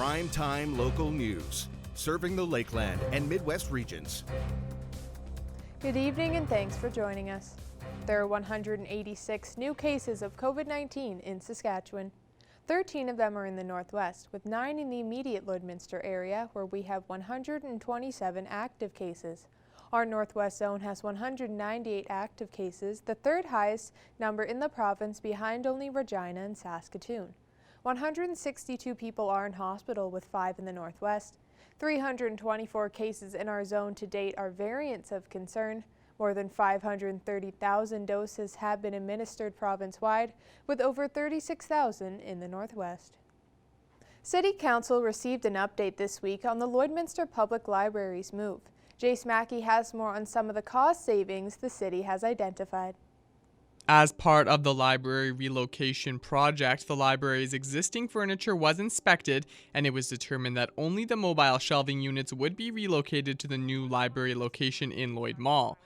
Primetime local news, serving the Lakeland and Midwest regions. Good evening and thanks for joining us. There are 186 new cases of COVID-19 in Saskatchewan. 13 of them are in the Northwest, with 9 in the immediate Lloydminster area, where we have 127 active cases. Our Northwest zone has 198 active cases, the third highest number in the province behind only Regina and Saskatoon. 162 people are in hospital, with 5 in the Northwest. 324 cases in our zone to date are variants of concern. More than 530,000 doses have been administered province-wide, with over 36,000 in the Northwest. City Council received an update this week on the Lloydminster Public Library's move. Jace Mackey has more on some of the cost savings the city has identified. As part of the library relocation project, the library's existing furniture was inspected, and it was determined that only the mobile shelving units would be relocated to the new library location in Lloyd Mall.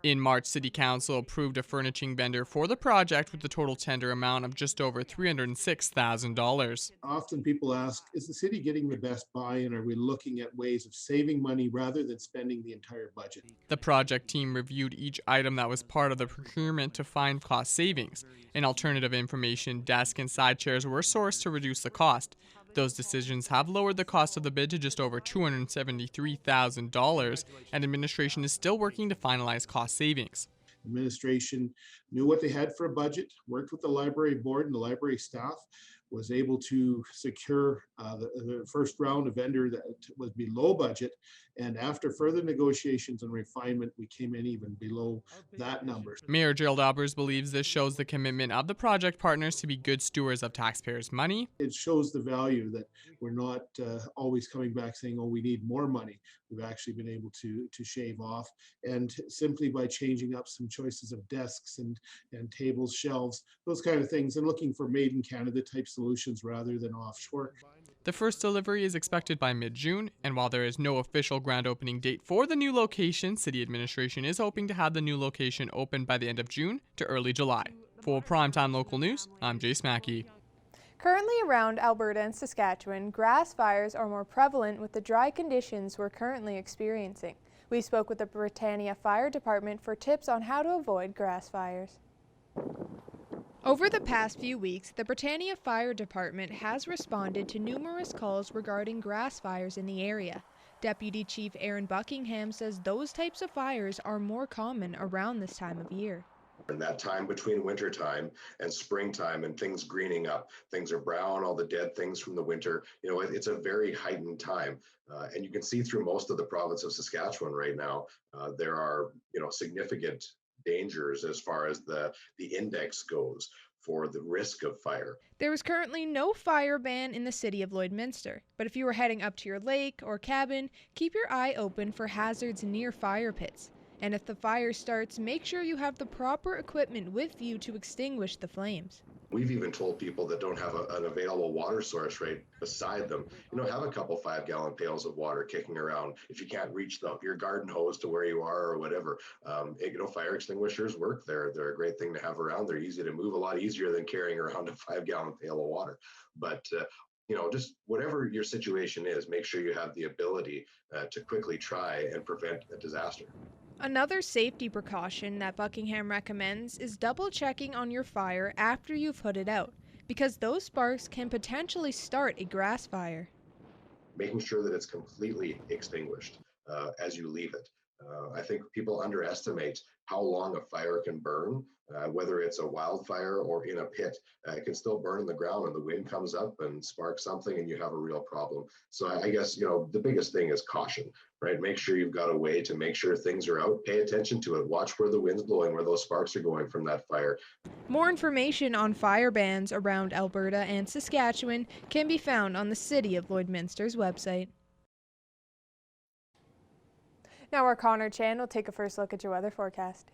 In March, City Council approved a furnishing vendor for the project with a total tender amount of just over $306,000. Often people ask, is the city getting the best buy-in? Are we looking at ways of saving money rather than spending the entire budget? The project team reviewed each item that was part of the procurement to find cost savings. An alternative information desk and side chairs were sourced to reduce the cost. Those decisions have lowered the cost of the bid to just over $273,000, and administration is still working to finalize cost savings. Administration knew what they had for a budget, worked with the library board and the library staff, was able to secure the first round of vendor that was below budget. And after further negotiations and refinement, we came in even below that number. Mayor Gerald Albers believes this shows the commitment of the project partners to be good stewards of taxpayers' money. It shows the value that we're not always coming back saying, oh, we need more money. We've actually been able to shave off. And simply by changing up some choices of desks and tables, shelves, those kind of things, and looking for made in Canada type solutions rather than offshore. The first delivery is expected by mid-June, and while there is no official grand opening date for the new location, City Administration is hoping to have the new location open by the end of June to early July. For Primetime Local News, I'm Jace Mackey. Currently around Alberta and Saskatchewan, grass fires are more prevalent with the dry conditions we're currently experiencing. We spoke with the Britannia Fire Department for tips on how to avoid grass fires. Over the past few weeks, the Britannia Fire Department has responded to numerous calls regarding grass fires in the area. Deputy Chief Aaron Buckingham says those types of fires are more common around this time of year. In that time between wintertime and springtime and things greening up, things are brown, all the dead things from the winter, it's a very heightened time. And you can see through most of the province of Saskatchewan right now, there are, significant dangers as far as the index goes for the risk of fire. There is currently no fire ban in the city of Lloydminster, but if you are heading up to your lake or cabin, keep your eye open for hazards near fire pits. And if the fire starts, make sure you have the proper equipment with you to extinguish the flames. We've even told people that don't have an available water source right beside them, have a couple 5-gallon pails of water kicking around. If you can't reach your garden hose to where you are or whatever, fire extinguishers work. They're a great thing to have around. They're easy to move, a lot easier than carrying around a 5-gallon pail of water. But just whatever your situation is, make sure you have the ability to quickly try and prevent a disaster. Another safety precaution that Buckingham recommends is double checking on your fire after you've put it out, because those sparks can potentially start a grass fire. Making sure that it's completely extinguished as you leave it. I think people underestimate how long a fire can burn, whether it's a wildfire or in a pit. It can still burn in the ground and the wind comes up and sparks something and you have a real problem. So I guess, the biggest thing is caution, right? Make sure you've got a way to make sure things are out. Pay attention to it. Watch where the wind's blowing, where those sparks are going from that fire. More information on fire bans around Alberta and Saskatchewan can be found on the City of Lloydminster's website. Now our Connor Chan will take a first look at your weather forecast.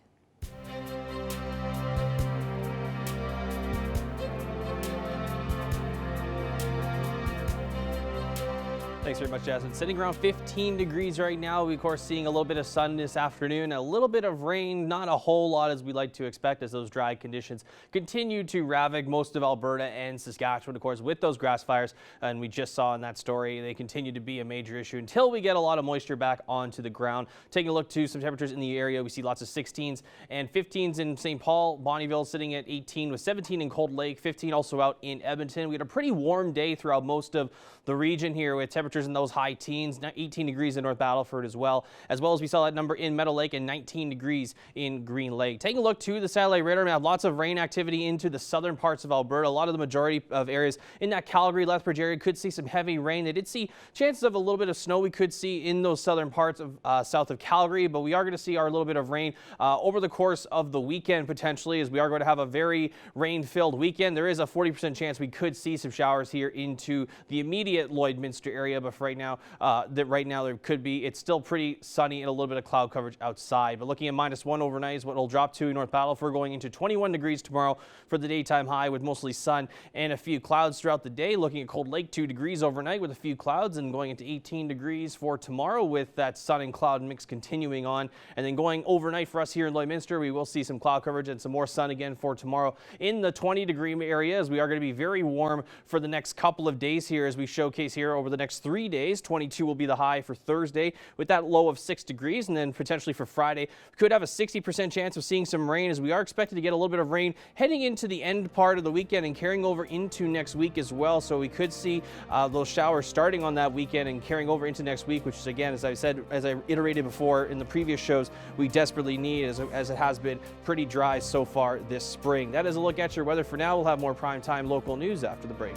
Thanks very much, Jasmine. Sitting around 15 degrees right now. We, of course, seeing a little bit of sun this afternoon, a little bit of rain, not a whole lot as we like to expect as those dry conditions continue to ravage most of Alberta and Saskatchewan, of course, with those grass fires. And we just saw in that story, they continue to be a major issue until we get a lot of moisture back onto the ground. Taking a look to some temperatures in the area, we see lots of 16s and 15s in St. Paul. Bonneville sitting at 18 with 17 in Cold Lake, 15 also out in Edmonton. We had a pretty warm day throughout most of the region here with temperatures in those high teens, 18 degrees in North Battleford as well as we saw that number in Meadow Lake and 19 degrees in Green Lake. Taking a look to the satellite radar, we have lots of rain activity into the southern parts of Alberta. A lot of the majority of areas in that Calgary, Lethbridge area could see some heavy rain. They did see chances of a little bit of snow we could see in those southern parts of south of Calgary, but we are going to see our little bit of rain over the course of the weekend potentially, as we are going to have a very rain-filled weekend. There is a 40% chance we could see some showers here into the immediate Lloydminster area, but for right now, there could be. It's still pretty sunny and a little bit of cloud coverage outside. But looking at -1 overnight is what it'll drop to in North Battleford, going into 21 degrees tomorrow for the daytime high with mostly sun and a few clouds throughout the day. Looking at Cold Lake, 2 degrees overnight with a few clouds, and going into 18 degrees for tomorrow with that sun and cloud mix continuing on. And then going overnight for us here in Lloydminster, we will see some cloud coverage and some more sun again for tomorrow in the 20-degree area, as we are going to be very warm for the next couple of days here as we showcase here over the next 3 days. 22 will be the high for Thursday with that low of 6 degrees, and then potentially for Friday we could have a 60% chance of seeing some rain, as we are expected to get a little bit of rain heading into the end part of the weekend and carrying over into next week as well. So we could see those showers starting on that weekend and carrying over into next week, which is, again, as I said, as I iterated before in the previous shows, we desperately need as it has been pretty dry so far this spring. That is a look at your weather for now. We'll have more primetime local news after the break.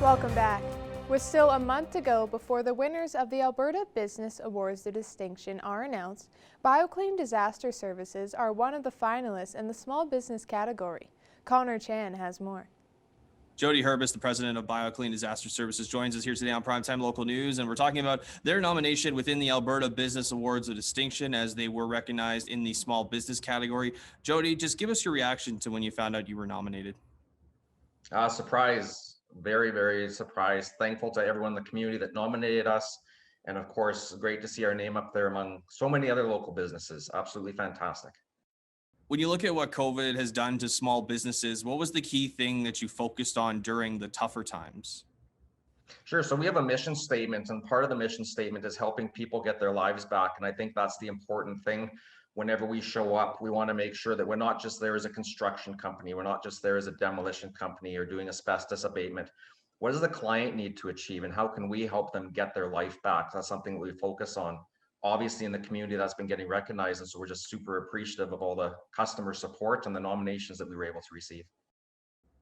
Welcome back. With still a month to go before the winners of the Alberta Business Awards of Distinction are announced, BioClean Disaster Services are one of the finalists in the small business category. Connor Chan has more. Jody Herbis, the president of BioClean Disaster Services, joins us here today on Primetime Local News, and we're talking about their nomination within the Alberta Business Awards of Distinction as they were recognized in the small business category. Jody, just give us your reaction to when you found out you were nominated. Surprise. Very, very surprised. Thankful to everyone in the community that nominated us. And of course, great to see our name up there among so many other local businesses. Absolutely fantastic. When you look at what COVID has done to small businesses, what was the key thing that you focused on during the tougher times? Sure. So we have a mission statement, and part of the mission statement is helping people get their lives back. And I think that's the important thing. Whenever we show up, we want to make sure that we're not just there as a construction company. We're not just there as a demolition company or doing asbestos abatement. What does the client need to achieve, and how can we help them get their life back? That's something that we focus on. Obviously, in the community, that's been getting recognized. And so we're just super appreciative of all the customer support and the nominations that we were able to receive.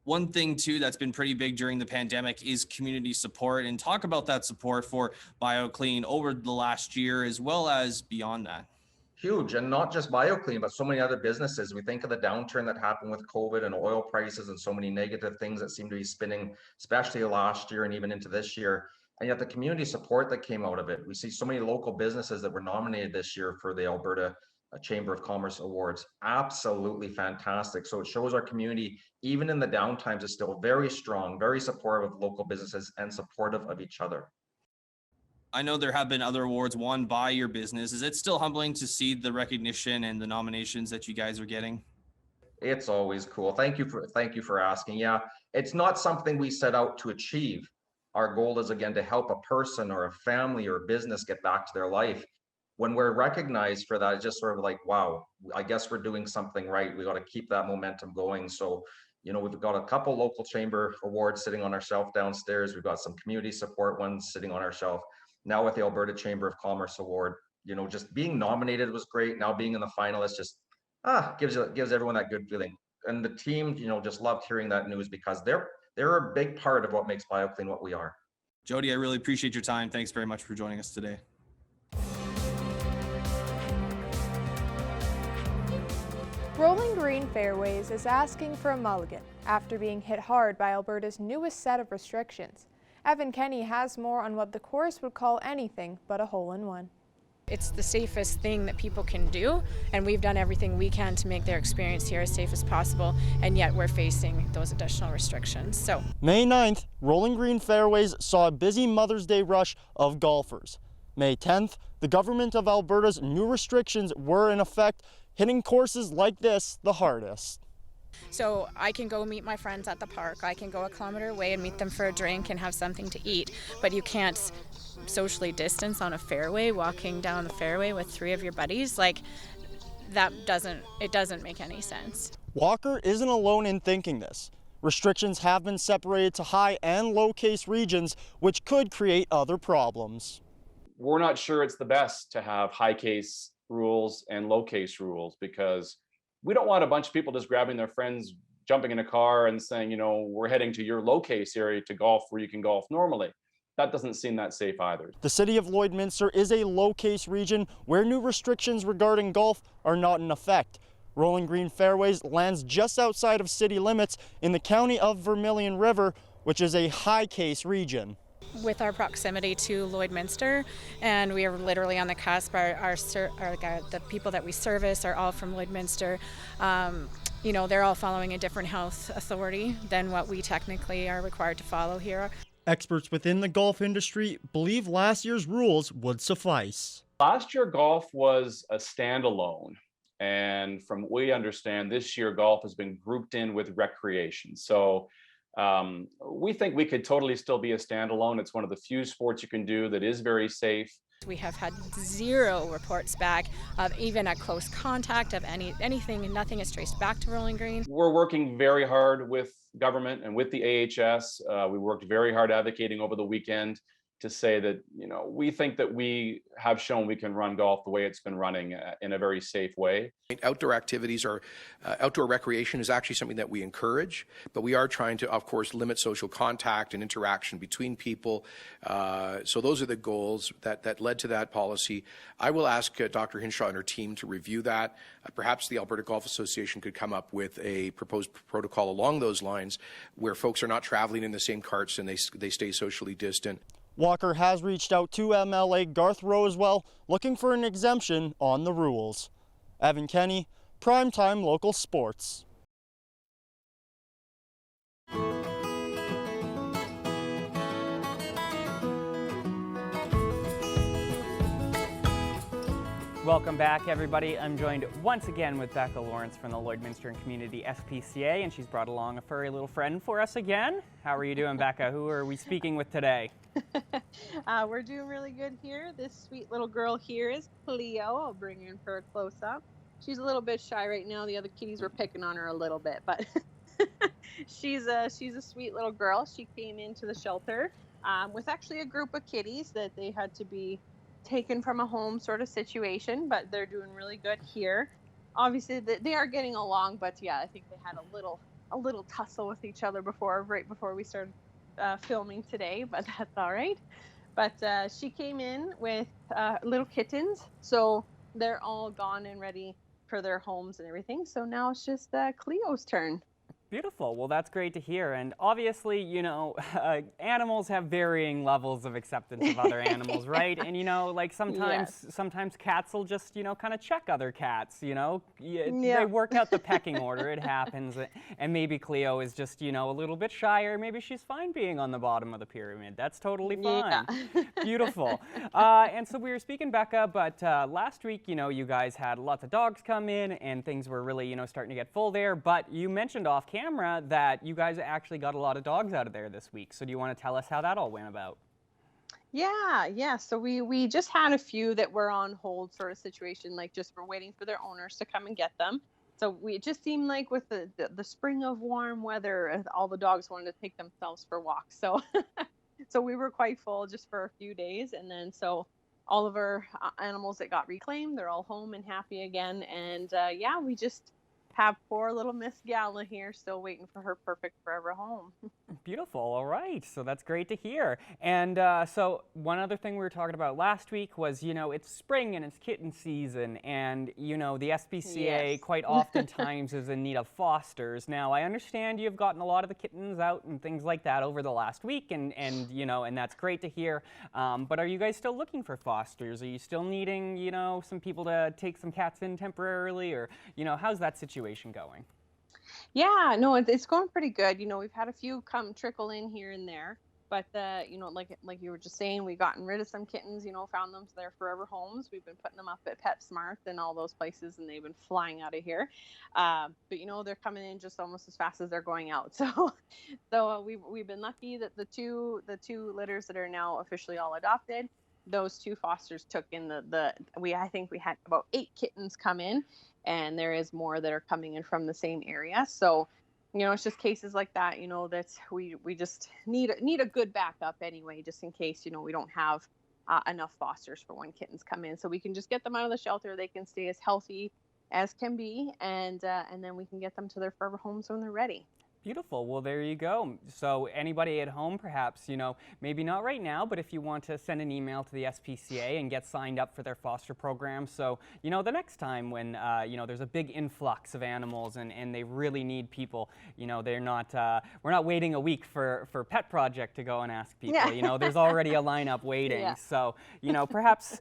One thing, too, that's been pretty big during the pandemic is community support, and talk about that support for BioClean over the last year as well as beyond that. Huge, and not just BioClean, but so many other businesses. We think of the downturn that happened with COVID and oil prices and so many negative things that seem to be spinning, especially last year and even into this year. And yet the community support that came out of it. We see so many local businesses that were nominated this year for the Alberta Chamber of Commerce Awards. Absolutely fantastic. So it shows our community, even in the downtimes, is still very strong, very supportive of local businesses and supportive of each other. I know there have been other awards won by your business. Is it still humbling to see the recognition and the nominations that you guys are getting? It's always cool. Thank you for asking. Yeah, it's not something we set out to achieve. Our goal is, again, to help a person or a family or a business get back to their life. When we're recognized for that, it's just sort of like, wow, I guess we're doing something right. We got to keep that momentum going. So, you know, we've got a couple local chamber awards sitting on our shelf downstairs. We've got some community support ones sitting on our shelf. Now with the Alberta Chamber of Commerce Award, you know, just being nominated was great. Now being in the finalists just gives everyone that good feeling. And the team, you know, just loved hearing that news because they're a big part of what makes BioClean what we are. Jody, I really appreciate your time. Thanks very much for joining us today. Rolling Green Fairways is asking for a mulligan after being hit hard by Alberta's newest set of restrictions. Evan Kenny has more on what the course would call anything but a hole-in-one. it's the safest thing that people can do, and we've done everything we can to make their experience here as safe as possible, and yet we're facing those additional restrictions. So May 9th, Rolling Green Fairways saw a busy Mother's Day rush of golfers. May 10th, the government of Alberta's new restrictions were in effect, hitting courses like this the hardest. So I can go meet my friends at the park. I can go a kilometer away and meet them for a drink and have something to eat. But you can't socially distance on a fairway, walking down the fairway with 3 of your buddies. Like, it doesn't make any sense. Walker isn't alone in thinking this. Restrictions have been separated to high and low case regions, which could create other problems. We're not sure it's the best to have high case rules and low case rules, because we don't want a bunch of people just grabbing their friends, jumping in a car and saying, you know, we're heading to your low case area to golf where you can golf normally. That doesn't seem that safe either. The city of Lloydminster is a low case region where new restrictions regarding golf are not in effect. Rolling Green Fairways lands just outside of city limits in the county of Vermilion River, which is a high case region. With our proximity to Lloydminster, and we are literally on the cusp. The people that we service are all from Lloydminster. You know, they're all following a different health authority than what we technically are required to follow here. Experts within the golf industry believe last year's rules would suffice. Last year, golf was a standalone. And from what we understand, this year, golf has been grouped in with recreation. So we think we could totally still be a standalone. It's one of the few sports you can do that is very safe. We have had 0 reports back of even a close contact of anything, and nothing is traced back to Rolling Green. We're working very hard with government and with the AHS. We worked very hard advocating over the weekend to say that, you know, we think that we have shown we can run golf the way it's been running in a very safe way. Outdoor activities or outdoor recreation is actually something that we encourage, but we are trying to, of course, limit social contact and interaction between people. So those are the goals that led to that policy. I will ask Dr. Hinshaw and her team to review that. Perhaps the Alberta Golf Association could come up with a proposed protocol along those lines where folks are not traveling in the same carts and they stay socially distant. Walker has reached out to MLA Garth Rosewell looking for an exemption on the rules. Evan Kenny, Primetime Local Sports. Welcome back, everybody. I'm joined once again with Becca Lawrence from the Lloydminster and Community SPCA, and she's brought along a furry little friend for us again. How are you doing, Becca? Who are we speaking with today? We're doing really good here. This sweet little girl here is Cleo. I'll bring her in for a close-up. She's a little bit shy right now. The other kitties were picking on her a little bit, but she's a sweet little girl. She came into the shelter with actually a group of kitties that they had to be taken from a home sort of situation, but they're doing really good here. Obviously they are getting along, but yeah, I think they had a little tussle with each other right before we started filming today, but that's all right. But she came in with little kittens, so they're all gone and ready for their homes and everything. So now it's just Cleo's turn. Beautiful. Well, that's great to hear. And obviously, you know, animals have varying levels of acceptance of other animals, right? And, you know, like sometimes cats will just, you know, kind of check other cats, you know. They work out the pecking order. It happens. And maybe Cleo is just, you know, a little bit shyer. Maybe she's fine being on the bottom of the pyramid. That's totally fine. Yeah. Beautiful. And so we were speaking, Becca, but last week, you know, you guys had lots of dogs come in and things were really, you know, starting to get full there. But you mentioned off camera that you guys actually got a lot of dogs out of there this week. So do you want to tell us how that all went about? Yeah. So we just had a few that were on hold sort of situation, like just for waiting for their owners to come and get them. So it just seemed like with the spring of warm weather, all the dogs wanted to take themselves for walks. So so we were quite full just for a few days. And then so all of our animals that got reclaimed, they're all home and happy again. And yeah, we just have poor little Miss Gala here still waiting for her perfect forever home. Beautiful. All right. So that's great to hear. And so one other thing we were talking about last week was, it's spring and it's kitten season. And, the SPCA Yes. quite oftentimes is in need of fosters. Now, I understand you've gotten a lot of the kittens out and things like that over the last week. And that's great to hear. But are you guys still looking for fosters? Are you still needing, some people to take some cats in temporarily? Or, how's that situation going? Yeah, no, it's going pretty good. We've had a few come trickle in here and there, but like you were just saying, we gotten rid of some kittens. Found them to their forever homes. We've been putting them up at PetSmart and all those places, and they've been flying out of here. But they're coming in just almost as fast as they're going out. So we've been lucky that the two litters that are now officially all adopted, those two fosters took in I think we had about 8 kittens come in, and there is more that are coming in from the same area. So, it's just cases like that, that we just need a good backup anyway, just in case, we don't have enough fosters for when kittens come in. So we can just get them out of the shelter. They can stay as healthy as can be, and then we can get them to their forever homes when they're ready. Beautiful. Well, there you go. So anybody at home, perhaps, maybe not right now, but if you want to send an email to the SPCA and get signed up for their foster program. So, the next time when, there's a big influx of animals and they really need people, they're not, we're not waiting a week for Pet Project to go and ask people. Yeah. There's already a lineup waiting. Yeah. So, perhaps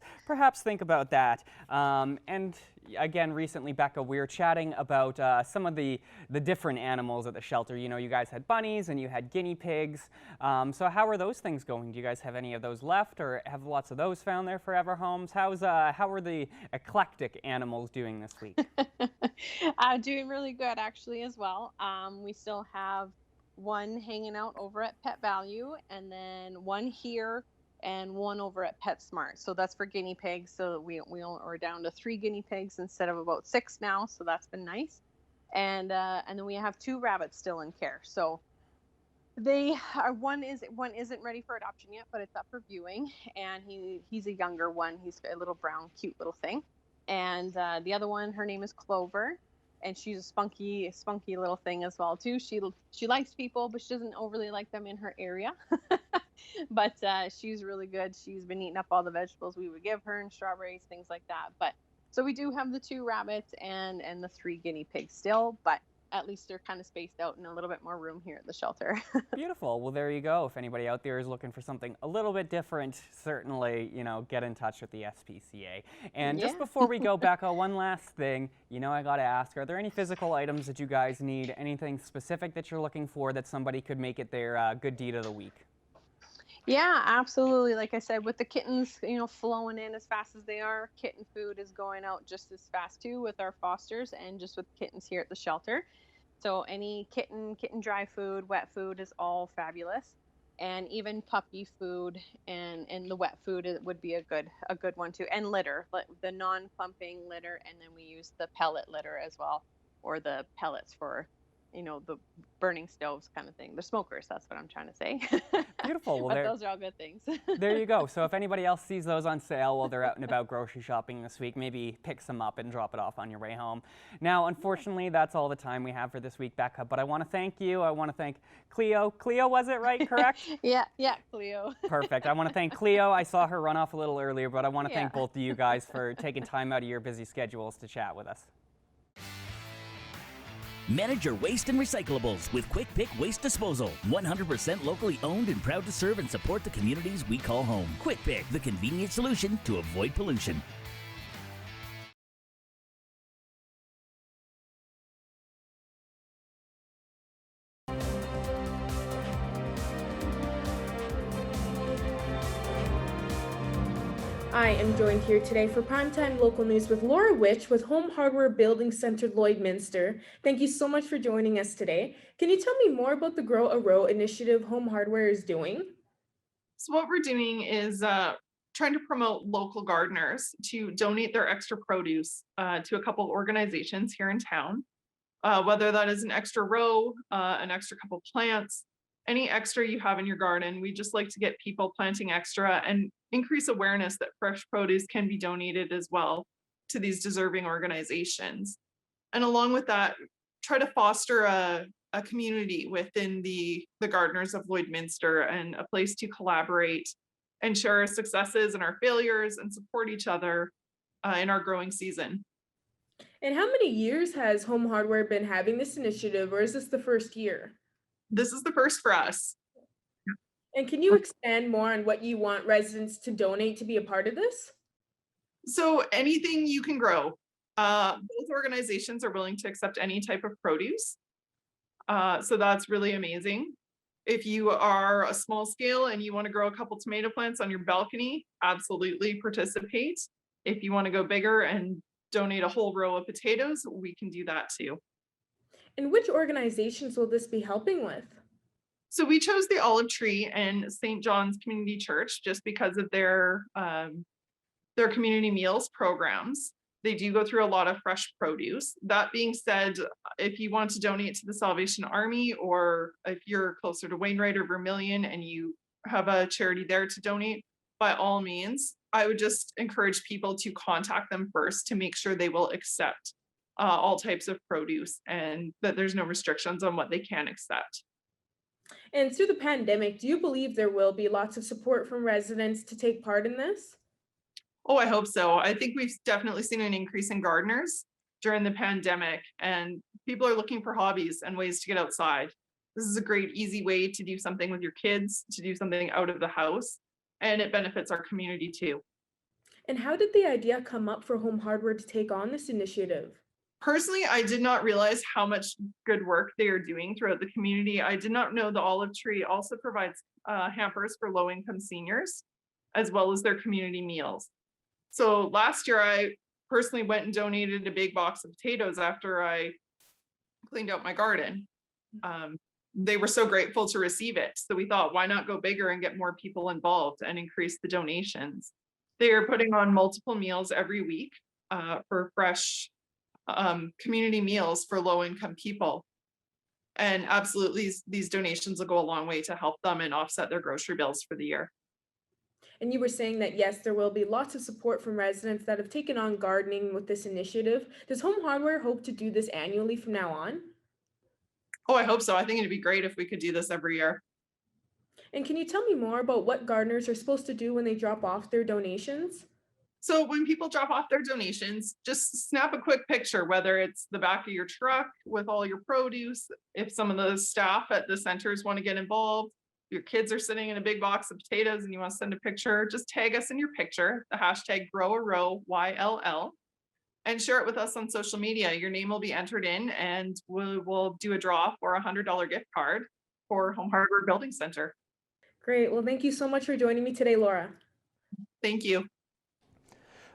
think about that. And again, recently, Becca, we were chatting about some of the different animals at the shelter. You guys had bunnies and you had guinea pigs. So how are those things going? Do you guys have any of those left, or have lots of those found their forever homes? How are the eclectic animals doing this week? Doing really good, actually, as well. We still have one hanging out over at Pet Value, and then one here and one over at PetSmart. So that's for guinea pigs. So we're down to 3 guinea pigs instead of about 6 now. So that's been nice. And then we have 2 rabbits still in care. So they are one isn't ready for adoption yet, but it's up for viewing. And he's a younger one. He's a little brown, cute little thing. And the other one, her name is Clover. And she's a spunky little thing as well too. She likes people, but she doesn't overly like them in her area. But she's really good. She's been eating up all the vegetables we would give her, and strawberries, things like that. But so we do have the 2 rabbits and the 3 guinea pigs still, but at least they're kind of spaced out and a little bit more room here at the shelter. Beautiful. Well, there you go. If anybody out there is looking for something a little bit different, certainly, get in touch with the SPCA. And just before we go, Becca, one last thing, I got to ask, are there any physical items that you guys need? Anything specific that you're looking for that somebody could make it their good deed of the week? Yeah, absolutely. Like I said, with the kittens, flowing in as fast as they are, kitten food is going out just as fast too with our fosters and just with kittens here at the shelter. So any kitten dry food, wet food is all fabulous. And even puppy food and the wet food would be a good one too. And litter, the non-clumping litter, and then we use the pellet litter as well, or the pellets for the burning stoves kind of thing. The smokers, that's what I'm trying to say. Beautiful. Well, but those are all good things. There you go. So if anybody else sees those on sale while they're out and about grocery shopping this week, maybe pick some up and drop it off on your way home. Now, unfortunately, that's all the time we have for this week, Becca, but I want to thank you. I want to thank Cleo. Cleo, was it right? Correct? Yeah, Cleo. Perfect. I want to thank Cleo. I saw her run off a little earlier, but I want to thank both of you guys for taking time out of your busy schedules to chat with us. Manage your waste and recyclables with Quick Pick Waste Disposal. 100% locally owned and proud to serve and support the communities we call home. Quick Pick, the convenient solution to avoid pollution. I am joined here today for Primetime Local News with Laura Witch with Home Hardware Building Center Lloydminster. Thank you so much for joining us today. Can you tell me more about the Grow a Row initiative Home Hardware is doing? So what we're doing is trying to promote local gardeners to donate their extra produce to a couple of organizations here in town, whether that is an extra row, an extra couple plants, any extra you have in your garden. We just like to get people planting extra and increase awareness that fresh produce can be donated as well to these deserving organizations. And along with that, try to foster a community within the gardeners of Lloydminster and a place to collaborate and share our successes and our failures and support each other in our growing season. And how many years has Home Hardware been having this initiative, or is this the first year? This is the first for us. And can you expand more on what you want residents to donate to be a part of this? So anything you can grow. Both organizations are willing to accept any type of produce. So that's really amazing. If you are a small scale and you want to grow a couple tomato plants on your balcony, absolutely participate. If you want to go bigger and donate a whole row of potatoes, we can do that too. And which organizations will this be helping with? So we chose the Olive Tree and St. John's Community Church just because of their community meals programs. They do go through a lot of fresh produce. That being said, if you want to donate to the Salvation Army, or if you're closer to Wainwright or Vermilion and you have a charity there to donate, by all means, I would just encourage people to contact them first to make sure they will accept all types of produce and that there's no restrictions on what they can accept. And through the pandemic, do you believe there will be lots of support from residents to take part in this? Oh, I hope so. I think we've definitely seen an increase in gardeners during the pandemic, and people are looking for hobbies and ways to get outside. This is a great, easy way to do something with your kids, to do something out of the house, and it benefits our community too. And how did the idea come up for Home Hardware to take on this initiative? Personally, I did not realize how much good work they are doing throughout the community. I did not know the Olive Tree also provides hampers for low-income seniors, as well as their community meals. So last year, I personally went and donated a big box of potatoes after I cleaned out my garden. They were so grateful to receive it. So we thought, why not go bigger and get more people involved and increase the donations? They are putting on multiple meals every week for fresh community meals for low-income people. And absolutely, these donations will go a long way to help them and offset their grocery bills for the year. And you were saying that, yes, there will be lots of support from residents that have taken on gardening with this initiative. Does Home Hardware hope to do this annually from now on? Oh, I hope so. I think it'd be great if we could do this every year. And can you tell me more about what gardeners are supposed to do when they drop off their donations? So when people drop off their donations, just snap a quick picture, whether it's the back of your truck with all your produce. If some of the staff at the centers want to get involved, your kids are sitting in a big box of potatoes and you want to send a picture, just tag us in your picture, the hashtag #GrowARow, and share it with us on social media. Your name will be entered in and we'll do a draw for a $100 gift card for Home Hardware Building Center. Great. Well, thank you so much for joining me today, Laura. Thank you.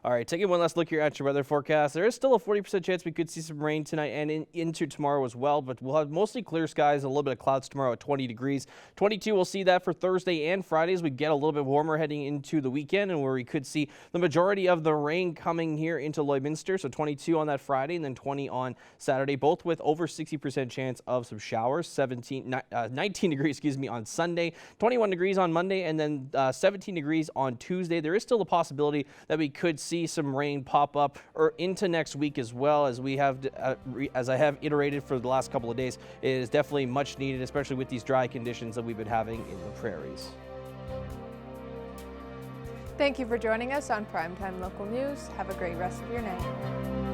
All right, taking one last look here at your weather forecast. There is still a 40% chance we could see some rain tonight and into tomorrow as well, but we'll have mostly clear skies and a little bit of clouds tomorrow at 20 degrees. 22, we'll see that for Thursday and Friday as we get a little bit warmer heading into the weekend, and where we could see the majority of the rain coming here into Lloydminster. So 22 on that Friday and then 20 on Saturday, both with over 60% chance of some showers. 19 degrees, on Sunday, 21 degrees on Monday, and then 17 degrees on Tuesday. There is still a possibility that we could see some rain pop up or into next week as well, as we have as I have iterated for the last couple of days. It is definitely much needed, especially with these dry conditions that we've been having in the prairies. Thank you for joining us on Primetime Local News. Have a great rest of your night.